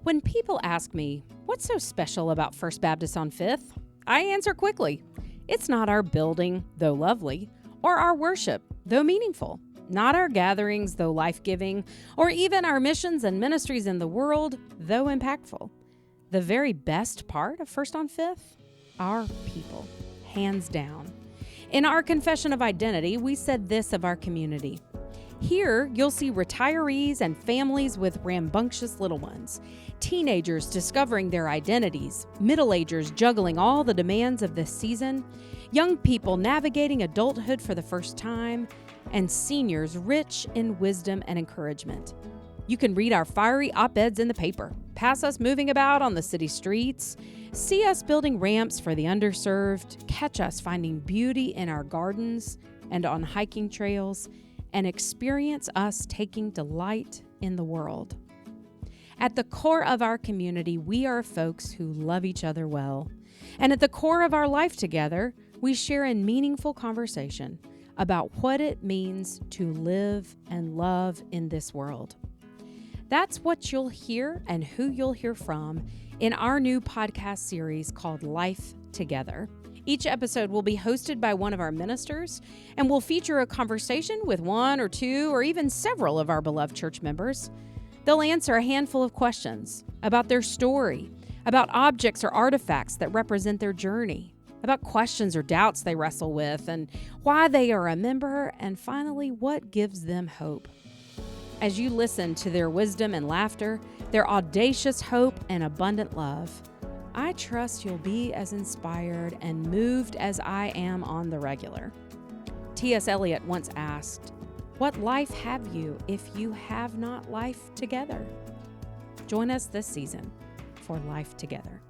When people ask me, what's so special about First Baptist on Fifth? I answer quickly. It's not our building, though lovely, or our worship, though meaningful, not our gatherings, though life-giving, or even our missions and ministries in the world, though impactful. The very best part of First on Fifth? Our people, hands down. In our Confession of Identity, we said this of our community. Here, you'll see retirees and families with rambunctious little ones, teenagers discovering their identities, middle-agers juggling all the demands of this season, young people navigating adulthood for the first time, and seniors rich in wisdom and encouragement. You can read our fiery op-eds in the paper, pass us moving about on the city streets, see us building ramps for the underserved, catch us finding beauty in our gardens and on hiking trails, and experience us taking delight in the world. At the core of our community, we are folks who love each other well. And at the core of our life together, we share in meaningful conversation about what it means to live and love in this world. That's what you'll hear and who you'll hear from in our new podcast series called Life Together. Each episode will be hosted by one of our ministers and will feature a conversation with one or two or even several of our beloved church members. They'll answer a handful of questions about their story, about objects or artifacts that represent their journey, about questions or doubts they wrestle with, and why they are a member, and finally, what gives them hope. As you listen to their wisdom and laughter, their audacious hope and abundant love, I trust you'll be as inspired and moved as I am on the regular. T.S. Eliot once asked, "What life have you if you have not life together?" Join us this season for Life Together.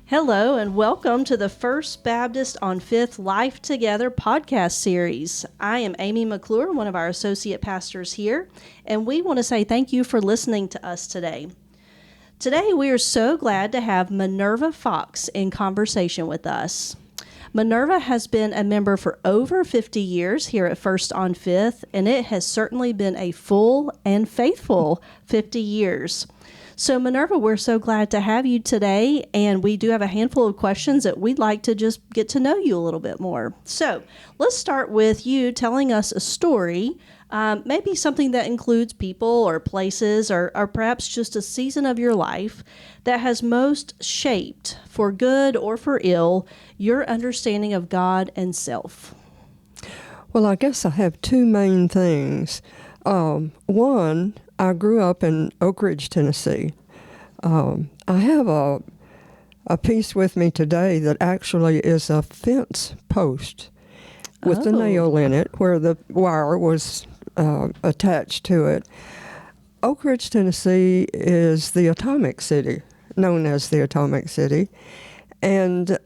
Hello and welcome to the First Baptist on Fifth Life Together podcast series. I am Amy McClure, one of our associate pastors here, and we want to say thank you for listening to us today. Today, we are so glad to have Minerva Fox in conversation with us. Minerva has been a member for over 50 years here at First on Fifth, and it has certainly been a full and faithful 50 years. So, Minerva, we're so glad to have you today, and we do have a handful of questions that we'd like to just get to know you a little bit more. So, let's start with you telling us a story. Maybe something that includes people or places or perhaps just a season of your life that has most shaped, for good or for ill, your understanding of God and self. Well, I guess I have two main things. One, I grew up in Oak Ridge, Tennessee. I have a piece with me today that actually is a fence post with a nail in it where the wire was attached to it. Oak Ridge, Tennessee is the atomic city, known as the atomic city. And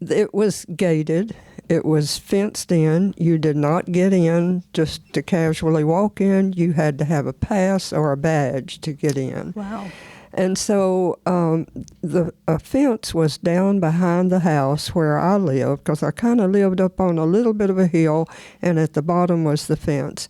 it was gated. It was fenced in. You did not get in just to casually walk in. You had to have a pass or a badge to get in. Wow. And so the fence was down behind the house where I lived, because I kind of lived up on a little bit of a hill, and at the bottom was the fence.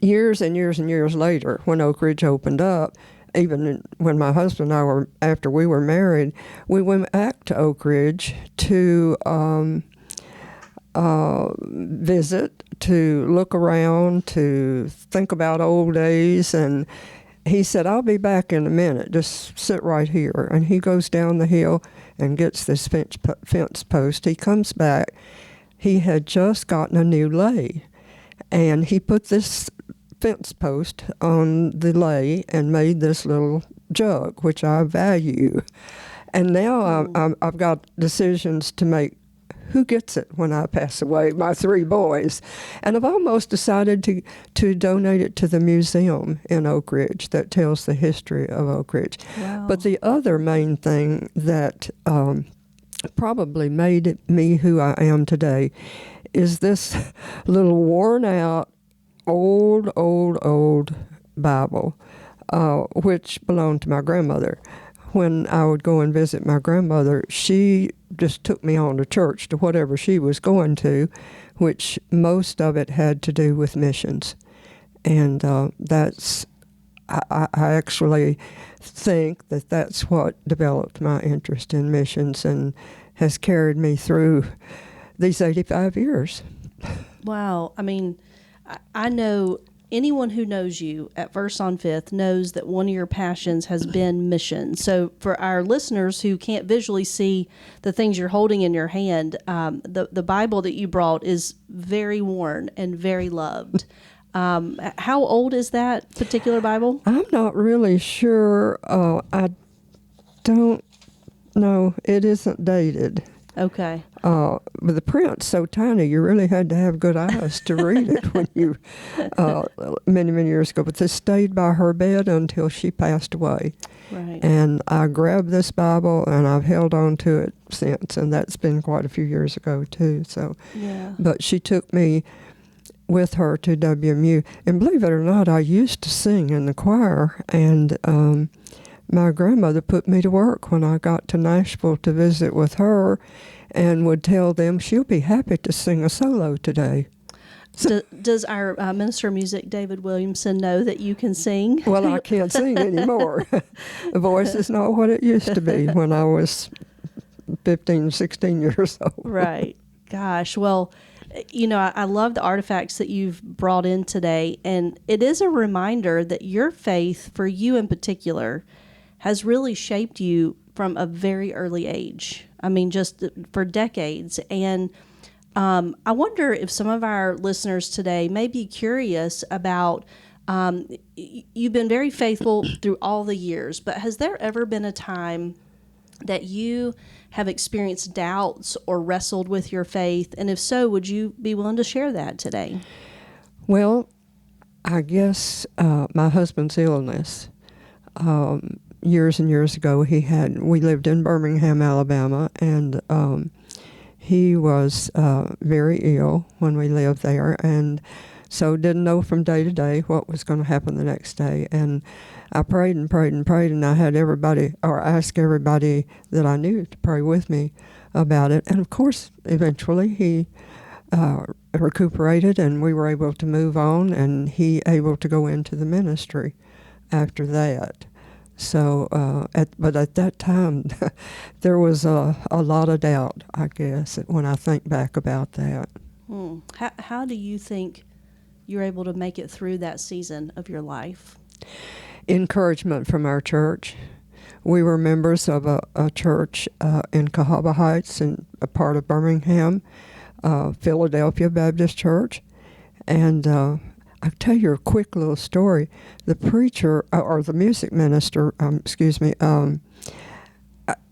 Years and years and years later, when Oak Ridge opened up, even when my husband and I were, after we were married, we went back to Oak Ridge to visit, to look around, to think about old days. And he said, "I'll be back in a minute. Just sit right here." And he goes down the hill and gets this fence post. He comes back. He had just gotten a new lay. And he put this fence post on the lay and made this little jug, which I value. And now I've got decisions to make. Who gets it when I pass away? My three boys. And I've almost decided to donate it to the museum in Oak Ridge that tells the history of Oak Ridge. Wow. But the other main thing that probably made me who I am today is this little worn out, old Bible, which belonged to my grandmother. When I would go and visit my grandmother, she just took me on to church, to whatever she was going to, which most of it had to do with missions. And that's I actually think that that's what developed my interest in missions and has carried me through these 85 years. Wow. I mean, I know anyone who knows you at First on Fifth knows that one of your passions has been mission. So for our listeners who can't visually see the things you're holding in your hand, the Bible that you brought is very worn and very loved. How old is that particular Bible? I'm not really sure. I don't know. It isn't dated. Okay. But the print's so tiny, you really had to have good eyes to read it when you, many, many years ago. But this stayed by her bed until she passed away. Right. And I grabbed this Bible, and I've held on to it since. And that's been quite a few years ago, too. So, Yeah. But she took me with her to WMU. And believe it or not, I used to sing in the choir. And my grandmother put me to work when I got to Nashville to visit with her, and would tell them she'll be happy to sing a solo today. Does our minister of music, David Williamson, know that you can sing? Well, I can't sing anymore. The voice is not what it used to be when I was 15, 16 years old. Right. Gosh. Well, you know, I love the artifacts that you've brought in today, and it is a reminder that your faith, for you in particular, has really shaped you from a very early age. I mean, just for decades. And I wonder if some of our listeners today may be curious about, you've been very faithful through all the years, but has there ever been a time that you have experienced doubts or wrestled with your faith? And if so, would you be willing to share that today? Well, I guess my husband's illness. Years and years ago, we lived in Birmingham, Alabama, and he was very ill when we lived there, and so didn't know from day to day what was going to happen the next day. And I prayed and prayed and prayed, and I had asked everybody that I knew to pray with me about it. And of course, eventually he recuperated, and we were able to move on, and he able to go into the ministry after that. So, but at that time, there was a lot of doubt, I guess, when I think back about that. How do you think you're able to make it through that season of your life? Encouragement from our church. We were members of a church in Cahaba Heights, in a part of Birmingham, Philadelphia Baptist Church. And I'll tell you a quick little story. The preacher, or the music minister,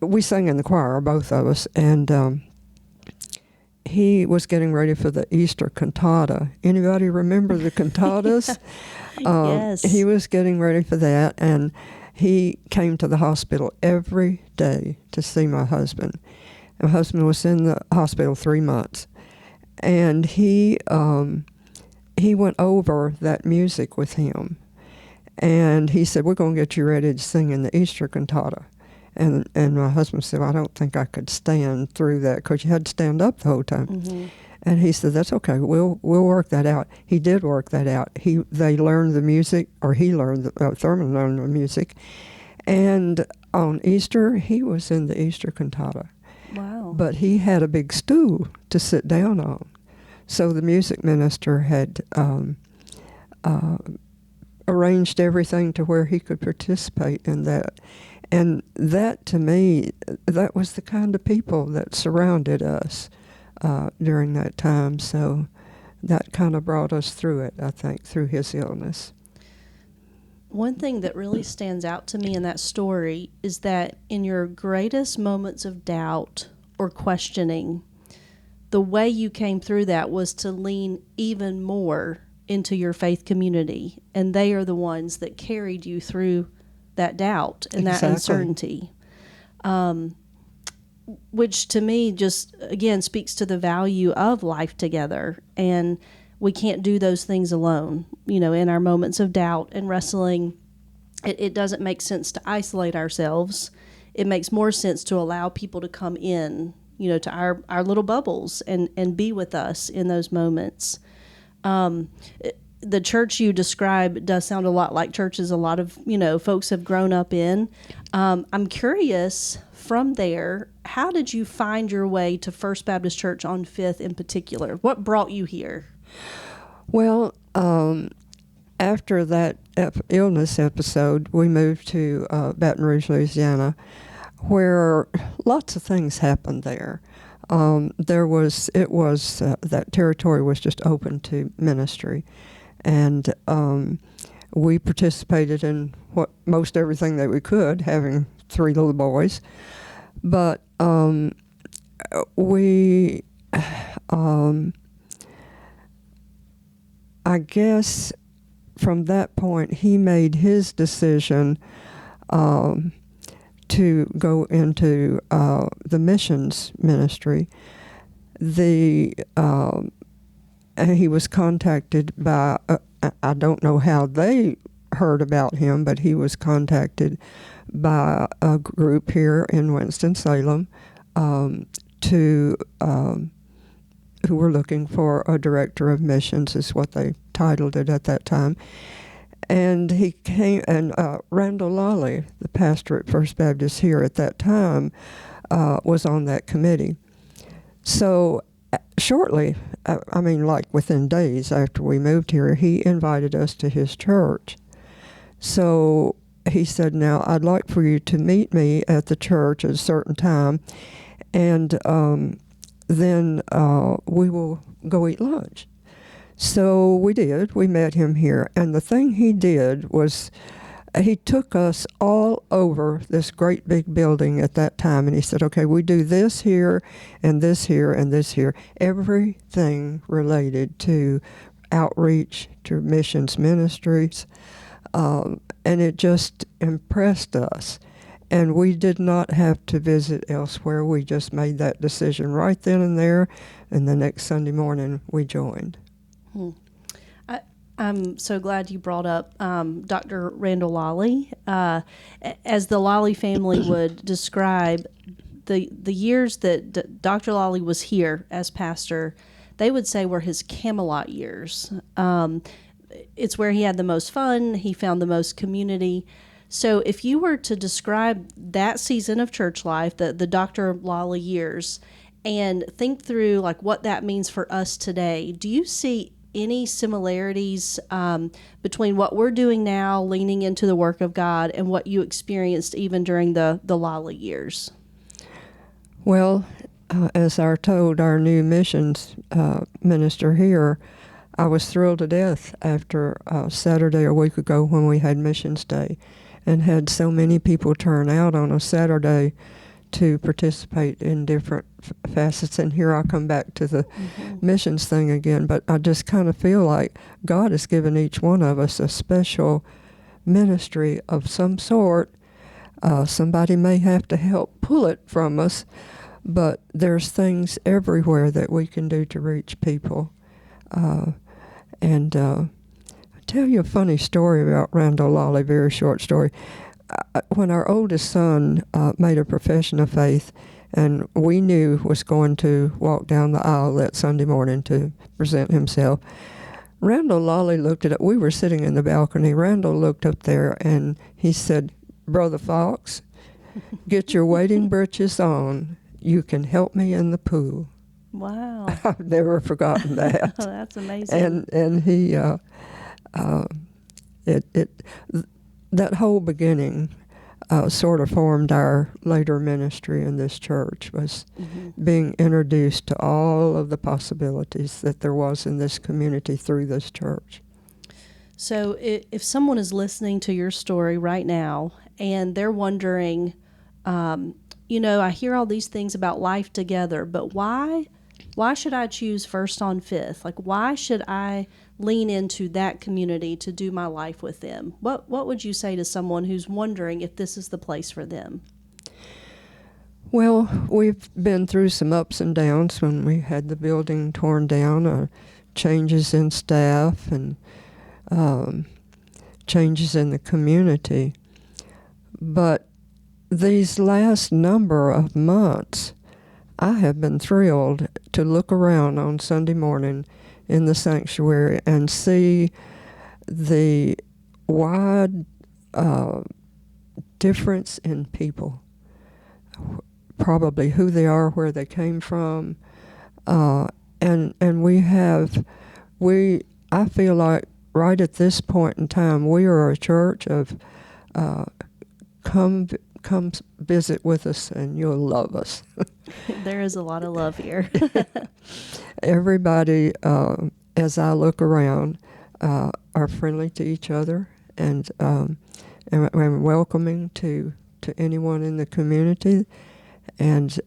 we sang in the choir, both of us, and he was getting ready for the Easter cantata. Anybody remember the cantatas? Yes. He was getting ready for that, and he came to the hospital every day to see my husband. My husband was in the hospital 3 months, and he went over that music with him, and he said, "We're going to get you ready to sing in the Easter cantata." And my husband said, "Well, I don't think I could stand through that, because you had to stand up the whole time." Mm-hmm. And he said, "That's okay. We'll work that out." He did work that out. They learned the music, or he learned Thurman learned the music, and on Easter he was in the Easter cantata. Wow! But he had a big stool to sit down on, so the music minister had arranged everything to where he could participate in that. And that, to me, that was the kind of people that surrounded us during that time. So that kind of brought us through it, I think, through his illness. One thing that really stands out to me in that story is that in your greatest moments of doubt or questioning, the way you came through that was to lean even more into your faith community. And they are the ones that carried you through that doubt and that uncertainty, which to me just, again, speaks to the value of life together. And we can't do those things alone. You know, in our moments of doubt and wrestling, it doesn't make sense to isolate ourselves. It makes more sense to allow people to come in, you know, to our little bubbles and be with us in those moments. the church you describe does sound a lot like churches a lot of, folks have grown up in. I'm curious, from there, how did you find your way to First Baptist Church on Fifth in particular? What brought you here? Well, after that illness episode, we moved to Baton Rouge, Louisiana, where lots of things happened there. That territory was just open to ministry, and we participated in most everything that we could, having 3 little boys. But I guess from that point, he made his decision to go into the missions ministry. He was contacted by, I don't know how they heard about him, but he was contacted by a group here in Winston-Salem who were looking for a director of missions, is what they titled it at that time. And he came, and Randall Lawley, the pastor at First Baptist here at that time, was on that committee. So shortly, like within days after we moved here, he invited us to his church. So he said, now I'd like for you to meet me at the church at a certain time, and then we will go eat lunch. So we did. We met him here. And the thing he did was he took us all over this great big building at that time, and he said, okay, we do this here and this here and this here. Everything related to outreach, to missions ministries. And it just impressed us. And we did not have to visit elsewhere. We just made that decision right then and there. And the next Sunday morning, we joined. I'm so glad you brought up Dr. Randall Lawley. As the Lawley family would describe, the years that Dr. Lawley was here as pastor, they would say were his Camelot years. It's where he had the most fun. He found the most community. So if you were to describe that season of church life, the Dr. Lawley years, and think through like what that means for us today, do you see any similarities between what we're doing now, leaning into the work of God, and what you experienced even during the Lawley years? Well, as our new missions minister here, I was thrilled to death after Saturday a week ago when we had Missions Day, and had so many people turn out on a Saturday to participate in different facets. And here I come back to the missions thing again, but I just kind of feel like God has given each one of us a special ministry of some sort. Somebody may have to help pull it from us, but there's things everywhere that we can do to reach people. And I'll tell you a funny story about Randall Lawley, very short story. When our oldest son made a profession of faith, and we knew was going to walk down the aisle that Sunday morning to present himself, Randall Lawley looked at it. We were sitting in the balcony. Randall looked up there and he said, "Brother Fox, get your wading breeches on. You can help me in the pool." Wow. I've never forgotten that. Oh, that's amazing. And he, that whole beginning sort of formed our later ministry in this church, was being introduced to all of the possibilities that there was in this community through this church. So if someone is listening to your story right now and they're wondering, I hear all these things about life together, but why should I choose First on Fifth? Like, why should I lean into that community to do my life with them? What would you say to someone who's wondering if this is the place for them? Well, we've been through some ups and downs when we had the building torn down, changes in staff and changes in the community. But these last number of months, I have been thrilled to look around on Sunday morning in the sanctuary and see the wide difference in people, probably who they are, where they came from, and I feel like right at this point in time we are a church of come visit with us and you'll love us. There is a lot of love here. Everybody, as I look around, are friendly to each other and welcoming to anyone in the community, and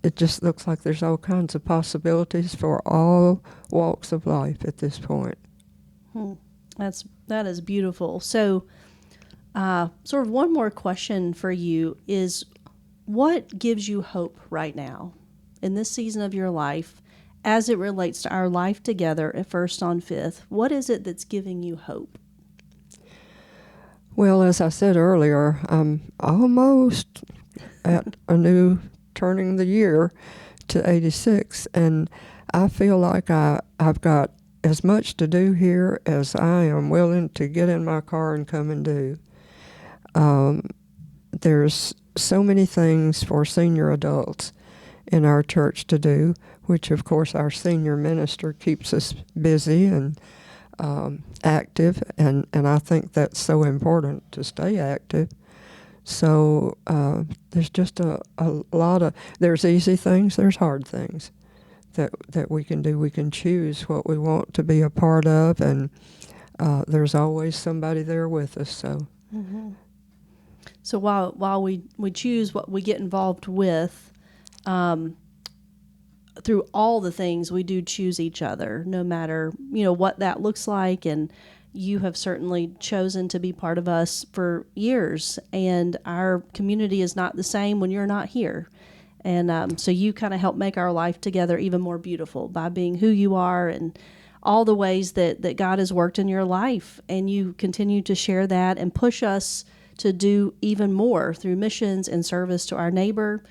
it just looks like there's all kinds of possibilities for all walks of life at this point. That is beautiful. So, sort of one more question for you is, what gives you hope right now in this season of your life as it relates to our life together at First on Fifth? What is it that's giving you hope? Well, as I said earlier, I'm almost at a new turning the year to 86, and I feel like I've got as much to do here as I am willing to get in my car and come and do. There's so many things for senior adults in our church to do, which of course our senior minister keeps us busy and active, and I think that's so important to stay active. So there's just a lot of, there's easy things, there's hard things that we can do. We can choose what we want to be a part of, and there's always somebody there with us. So, So while we choose what we get involved with, through all the things, we do choose each other, no matter what that looks like. And you have certainly chosen to be part of us for years, and our community is not the same when you're not here. And so you kind of help make our life together even more beautiful by being who you are and all the ways that God has worked in your life. And you continue to share that and push us to do even more through missions and service to our neighbor,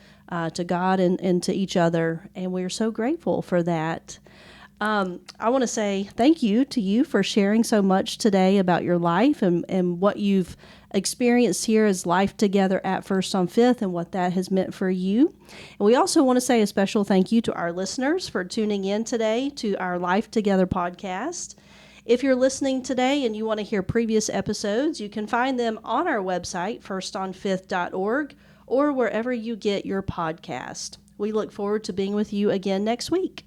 to God and to each other. And we're so grateful for that. I want to say thank you to you for sharing so much today about your life and what you've experienced here as life together at First on Fifth and what that has meant for you. And we also want to say a special thank you to our listeners for tuning in today to our Life Together podcast. If you're listening today and you want to hear previous episodes, you can find them on our website, firstonfifth.org, or wherever you get your podcast. We look forward to being with you again next week.